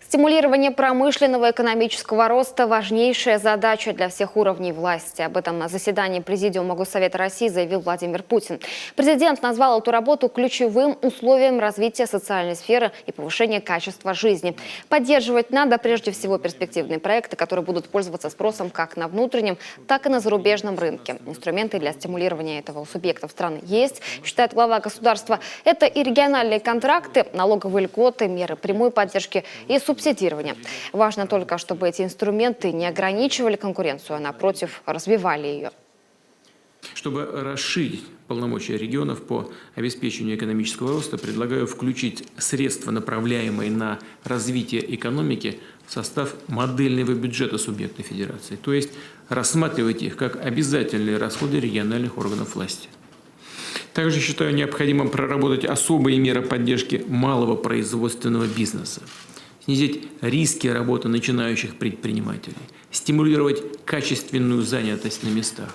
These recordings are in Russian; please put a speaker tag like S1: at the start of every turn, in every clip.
S1: Стимулирование промышленного экономического роста – важнейшая задача для всех уровней власти. Об этом на заседании Президиума Госсовета России заявил Владимир Путин. Президент назвал эту работу ключевым условием развития социальной сферы и повышения качества жизни. Поддерживать надо прежде всего перспективные проекты, которые будут пользоваться спросом как на внутреннем, так и на зарубежном рынке. Инструменты для стимулирования этого у субъектов страны есть, считает глава государства. Это и региональные контракты, налоговые льготы, меры прямой поддержки и субсидирования. Важно только, чтобы эти инструменты не ограничивали конкуренцию, а напротив, развивали ее.
S2: Чтобы расширить полномочия регионов по обеспечению экономического роста, предлагаю включить средства, направляемые на развитие экономики, в состав модельного бюджета субъекта федерации, то есть рассматривать их как обязательные расходы региональных органов власти. Также считаю необходимым проработать особые меры поддержки малого производственного бизнеса, снизить риски работы начинающих предпринимателей, стимулировать качественную занятость на местах.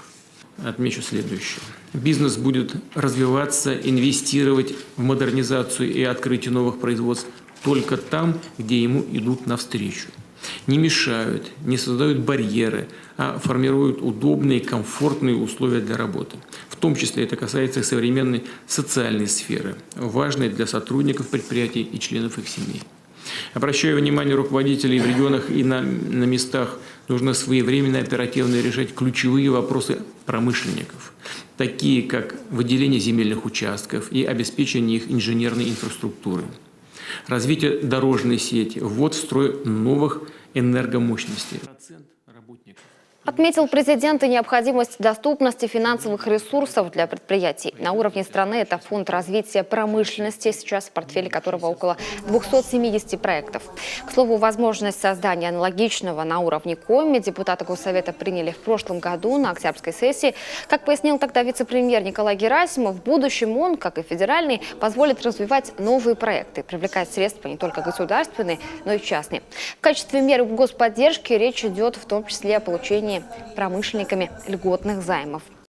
S2: Отмечу следующее. Бизнес будет развиваться, инвестировать в модернизацию и открытие новых производств только там, где ему идут навстречу. Не мешают, не создают барьеры, а формируют удобные, комфортные условия для работы. В том числе это касается и современной социальной сферы, важной для сотрудников предприятий и членов их семей. Обращаю внимание руководителей в регионах и на местах, нужно своевременно и оперативно решать ключевые вопросы промышленников, такие как выделение земельных участков и обеспечение их инженерной инфраструктуры, развитие дорожной сети, ввод в строй новых энергомощностей.
S1: Отметил президент и необходимость доступности финансовых ресурсов для предприятий. На уровне страны это фонд развития промышленности, сейчас в портфеле которого около 270 проектов. К слову, возможность создания аналогичного на уровне Коми депутаты Госсовета приняли в прошлом году на октябрьской сессии. Как пояснил тогда вице-премьер Николай Герасимов, в будущем он, как и федеральный, позволит развивать новые проекты, привлекать средства не только государственные, но и частные. В качестве меры господдержки речь идет в том числе о получении промышленниками льготных займов.